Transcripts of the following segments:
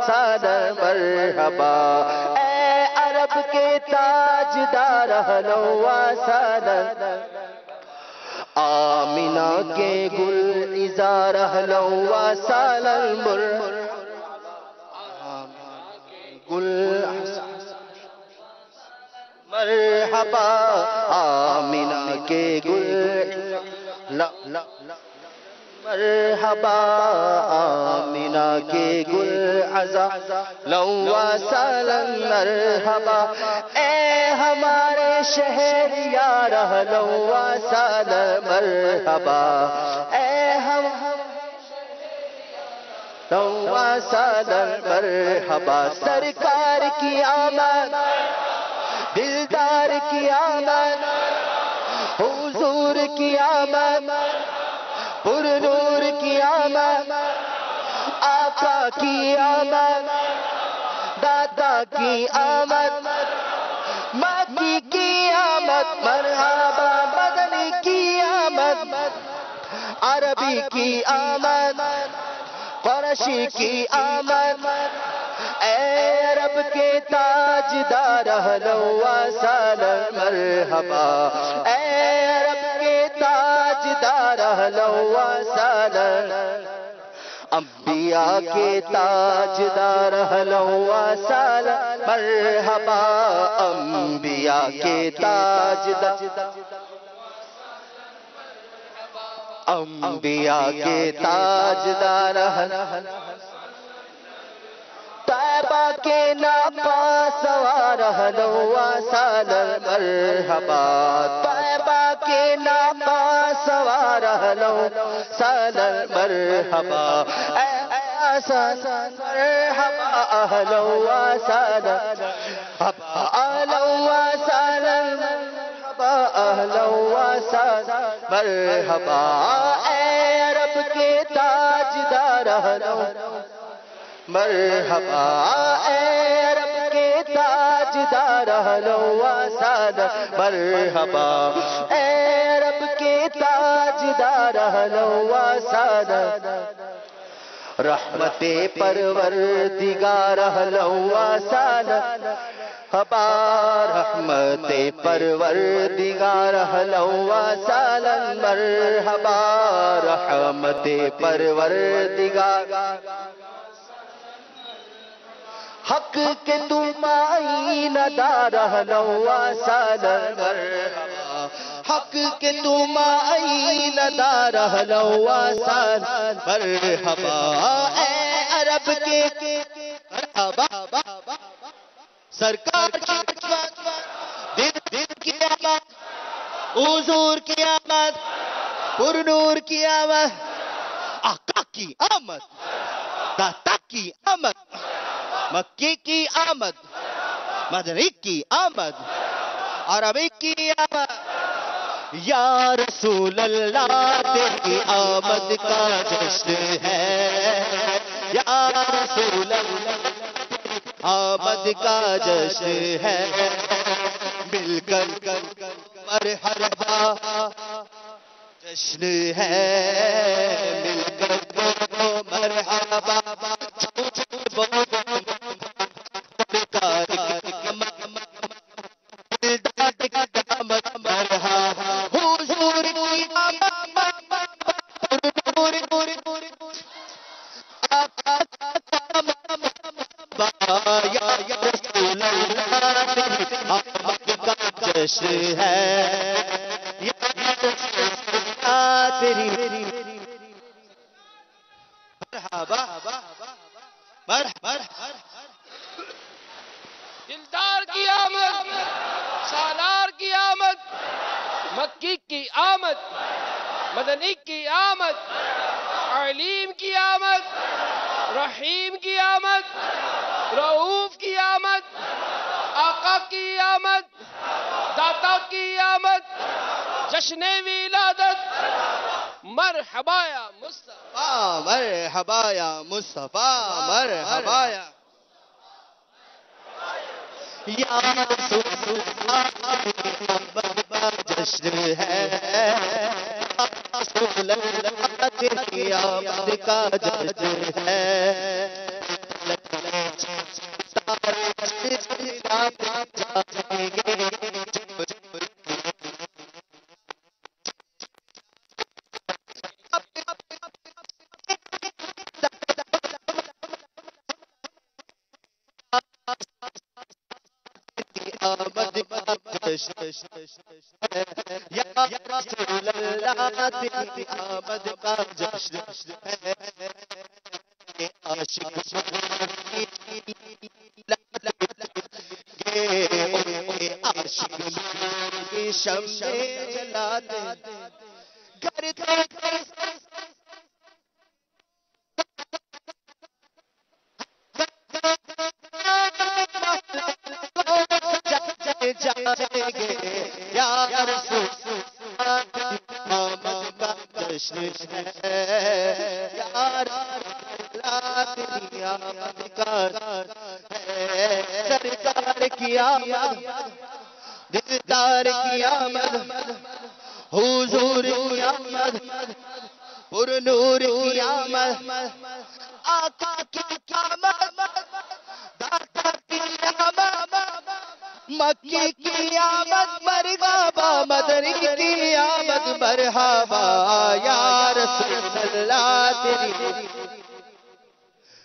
سال مرحبا اے عرب کے تاجدار اہلا و سہلا آمینہ کے گل عذار اہلا و سہلا گل مرحبا آمینہ کے گل مرحبا آمینہ کے گل عذار و سہلا مرحبا اے ہمارے شہر یار اہلا و سہلا مرحبا اے ہم و سہلا مرحبا سرکار کی آمد دلدار کی آمد حضور کی آمد پر نور کی آمد آقا کی آمد دادا کی آمد مکی کی آمد مرحبا مدنی کی آمد عربی کی آمد قرشی کی آمد اے عرب کے تاجدار اہلا و سہلا مرحبا اے عرب کے تاجدار اہلا و سہلا انبیاء کے تاجدار اہلا و سہلا مرحبا انبیاء کے تاجدار انبیاء کے تاجدار طیبہ کے ناپا سوار اہلا و سہلا مرحبا طیبہ کے ناپا سوار اہلا و سہلا مرحبا مرحبا اہلا و سہلا اہلا و سہلا مرحبا اہلا و سہلا مرحبا اے عرب کے تاجدار اہلا مرحبا اے عرب کے تاجدار اہلا و سہلا مرحبا اے عرب کے تاجدار اہلا و سہلا رحمت پروردگار اہلا و سہلا مرحبا رحمت پروردگار اہلا و سہلا مرحبا رحمت پروردگار حق کے تم آئین دار اہلا و سہلا مرحبا حق کے تم آئین دار اہلا و سہلا مرحبا اے عرب کے مرحبا سرکار کی دل کی آمد حضور کی آمد پر نور کی آمد آقا کی آمد داتا کی آمد مکی کی آمد مدنی کی آمد عربی کی آمد یا رسول اللہ تیری آمد کا جشن ہے یا رسول اللہ آمد کا جشن ہے مل کر مرحبا جشن ہے مل کر مرحبا جشن ہے تیری مرحبا مرحبا دلدار کی آمد سالار کی آمد مکی کی آمد مدنی کی آمد علیم کی آمد رحیم کی آمد رؤوف کی آمد آقا کی آمد داتا کی آمد جشن ولادت مرحبا یا مصطفیٰ مرحبا یا مصطفیٰ مرحبا یا رسول اللہ جشن ہے رسول اللہ تیری آمد کا جشن ہے آمد کا جشن یا رسول اللہ تیری آمد کا جشن عاشق عاشق شمع جلاتے گھر جائیں گے یا رسول آمد کا جشن ہے یا رسول اللہ تیری آمد کا ہے سرکار کی آمد دیدار کی آمد حضور کی آمد پر نور کی آمد آقا کی آمد داتا کی آمد مکی کی آمد مرحبا مدنی کی آمد مرحبا یا رسول اللہ تیری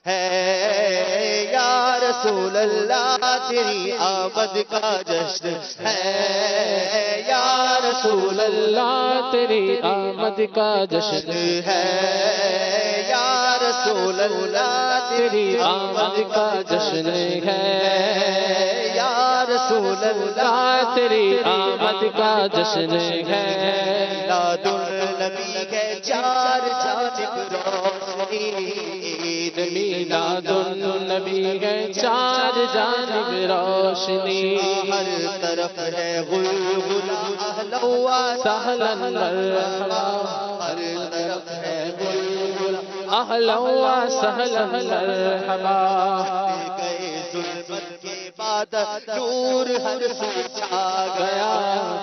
ہے یا رسول اللہ تیری آمد کا جشن ہے یا رسول اللہ تیری آمد کا جشن ہے یا رسول اللہ تیری آمد کا جشن ہے یا رسول اللہ تیری آمد کا جشن ہے میلاد النبی ہے چار جانب روشنی میلاد النبی ہے چار جانب روشنی ہر طرف ہے گل گل اہلا سہلا مرحبا ہر طرف ہے گل گل اہلا سہلا مرحبا گئے ظلمت کے بعد نور ہر سو چھا گیا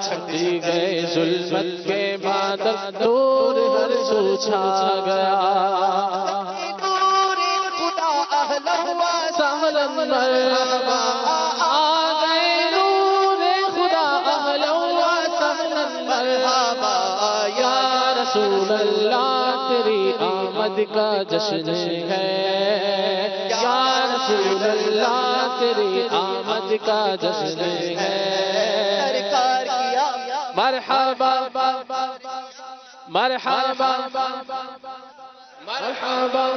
چھٹی گئے ظلمت کے بعد نور ہر سو چھا گیا سہلا مرحبا آ گئے نور خدا اہلا سہلا مرحبا یا رسول اللہ تیری آمد کا جشن ہے یا رسول اللہ تیری آمد کا جشن ہے سرکار کی آمد مرحبا مرحبا مرحبا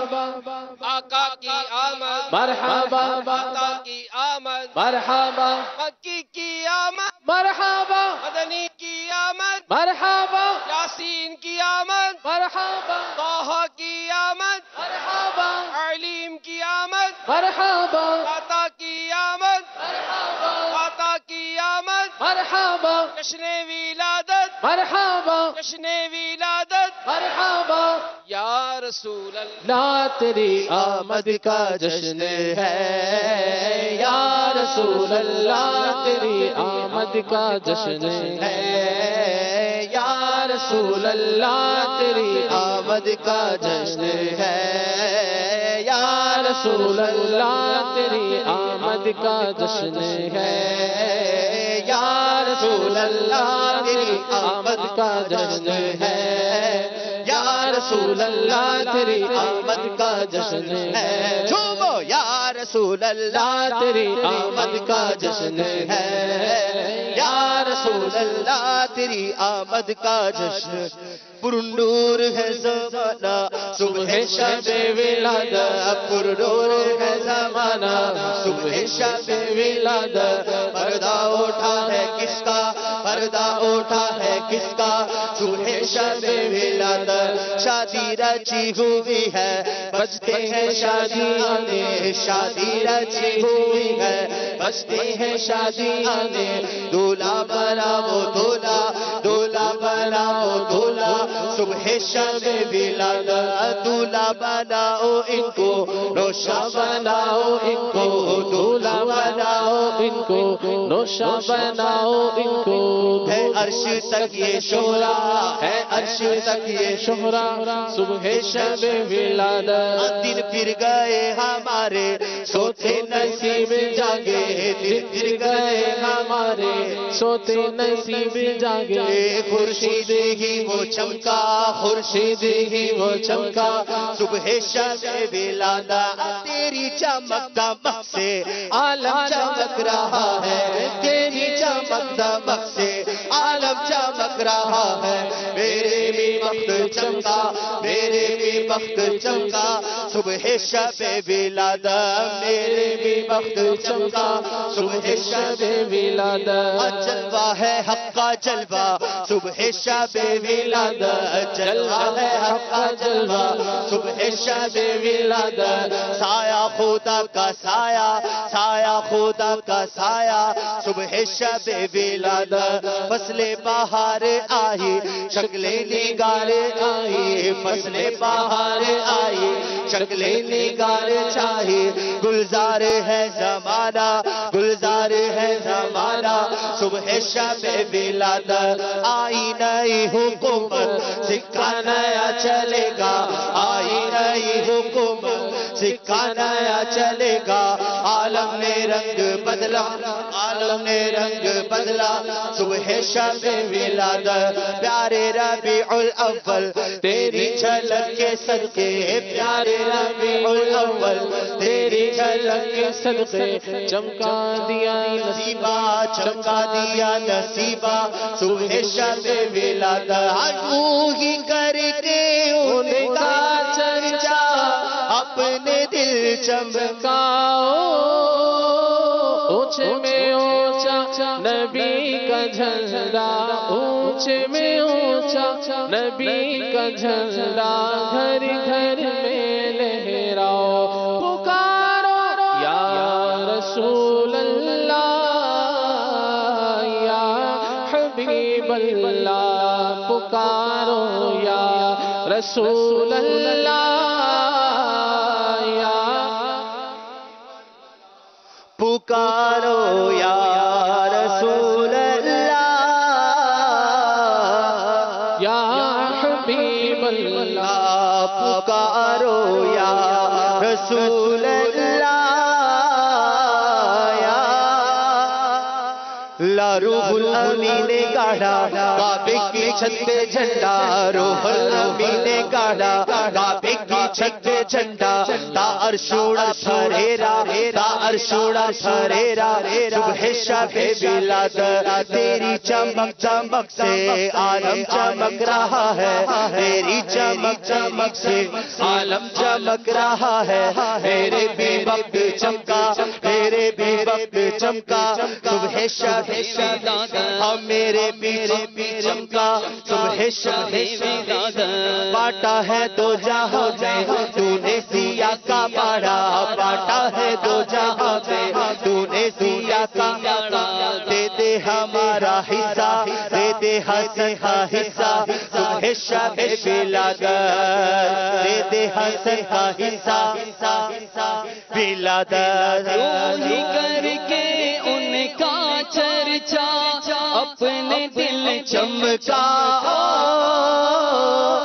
آقا کی آمد مرحبا آقا کی آمد مرحبا مکی کی آمد مرحبا مدنی کی آمد مرحبا یاسین کی آمد مرحبا طہ کی آمد مرحبا علیم کی آمد مرحبا عطا کی آمد مرحبا عطا کی آمد مرحبا جشن ولادت مرحبا جشن ولادت مرحبا یا رسول اللہ لا تیری آمد کا جشن ہے یا رسول اللہ تیری آمد کا جشن ہے یا رسول اللہ تیری آمد کا جشن ہے یا رسول اللہ تیری آمد کا جشن ہے یا رسول اللہ تیری آمد کا جشن ہے یا رسول اللہ تیری آمد کا جشن ہے جھومو یا رسول اللہ تیری آمد کا جشن ہے یا رسول اللہ تیری آمد کا جشن پرنور ہے زمانہ صبح شب ولادت پرنور ہے زمانہ صبح شب ولادت پردہ اٹھا ہے کس کا پردہ اٹھا ہے کس کا صبح شب ولادت شادی رچی ہوئی ہے بجتے ہیں شادی آنے شادی رچی ہوئی ہے بجتے ہیں شادی آنے دولہا بناؤ دولہا دولہا بناؤ دولہا صبح شب ولادت دولہا بناؤ ان کو روشن بناؤ ان کو دولہا بناؤ ان کو کو نوشا بناؤ ان کو ہے عرش تک یہ شہرا ہے عرش تک یہ شہرا صبح شب ولادت دن پھر گئے ہمارے سوتے نصیب جاگے دن پھر گئے ہمارے سوتے نصیب جاگے خورشید ہی وہ چمکا خورشید ہی وہ چمکا صبح شب ولادت تیری چمک دمک سے عالم چمک رہا ہے تیری چمک دمک سے عالم چمک رہا ہے میرے بھی وقت چمکا میرے بھی وقت چمکا صبح شب ولادت میرے بھی وقت چمکا صبح شب ولادت جلوہ ہے حق کا جلوہ صبح شب ولادت جلوہ ہے حق کا جلوہ صبح شب ولادت سایہ خدا کا سایہ سایہ خدا کا سایہ صبح شب ولادت فصل بہار آئی شکلیں نگار آئی فصل بہار آئی شکلیں نگار چاہی گلزار ہے زمانہ گلزار ہے زمانہ صبح شب ولادت آئی نئی حکومت سکہ نیا چلے گا آئی نئی حکومت سکہ نیا چلے گا عالم نے رنگ بدلا عالم نے رنگ بدلا صبح شب ولادت پیارے ربیع الاول تیری جھلک کے صدقے پیارے ربیع الاول تیری جھلک کے صدقے چمکا دیا نصیبہ چمکا دیا نصیبہ صبح شب ولادت ہی کر کے ان کا چرچا اپنے دل چمکاؤ اونچے میں اونچا نبی کا جھنڈا اونچے میں اونچا نبی کا جھنڈا گھر گھر میں لہراؤ پکارو یا رسول اللہ یا حبیب اللہ پکارو یا رسول اللہ پکارو یا رسول اللہ یا حبیب اللہ پکارو یا رسول اللہ یا روح الامین نے گاڑا کعبے کی چھت پہ جھنڈا روح الامین نے گاڑا کعبے کی چھت پہ جھنڈا تا عرشوڑا سریرا تا عرشوڑا سریرا صبح شب ولادت تیری چمک چمک سے عالم چمک رہا ہے تیری چمک چمک سے عالم چمک رہا ہے میرے بھی وقت چمکا میرے بھی وقت چمکا صبح شب ہم میرے پیچھے بھی چمکا صبح شب باٹا ہے دو جہاں میں تو نے سیاہ کا باڑا باٹا ہے دو جہاں میں تو نے سیاہ کا باڑا دے دے ہمارا حصہ دے دے حسن کا حصہ صبح شب ولادت دے دے حسن کا حصہ ولادت روحی کر کے ان کا چرچا اپنے دل چمکا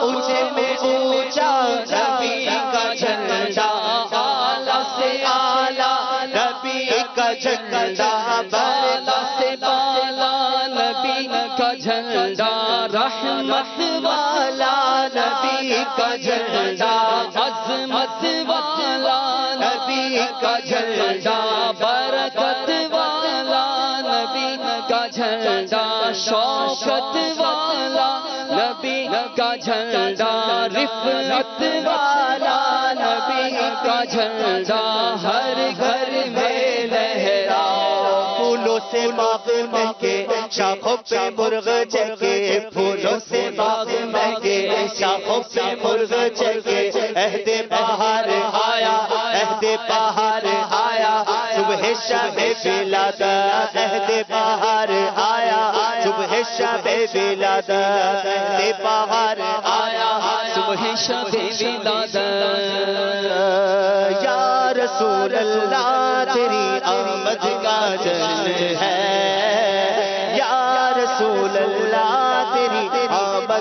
اونچے میں اونچا نبی کا جھنڈا اعلیٰ سے اعلیٰ نبی کا جھنڈا بالا سے بالا نبی کا جھنڈا رحمت والا نبی کا جھنڈا عظمت والا نبی کا جھنڈا برکت والا نبی کا جھنڈا شوکت والا نبی کا جھنڈا رفعت والا نبی کا جھنڈا ہر گھر میں لہراؤ پھولوں سے باغ مہکے شاخوں پہ مرغ چہکے پھولوں سے باغ مہکے شاخوں پہ مرغ چہکے عہد بہار آیا عہد بہار آیا صبح شب ولادت عہد بہار آیا صبح شب ولادت عہد بہار آیا صبح شب ولادت یا رسول اللہ تیری آمد کا جشن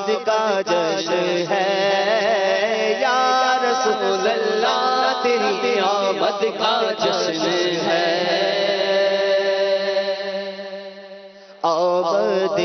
آمد کا جشن ہے یا رسول اللہ تیری آمد کا جشن ہے آمد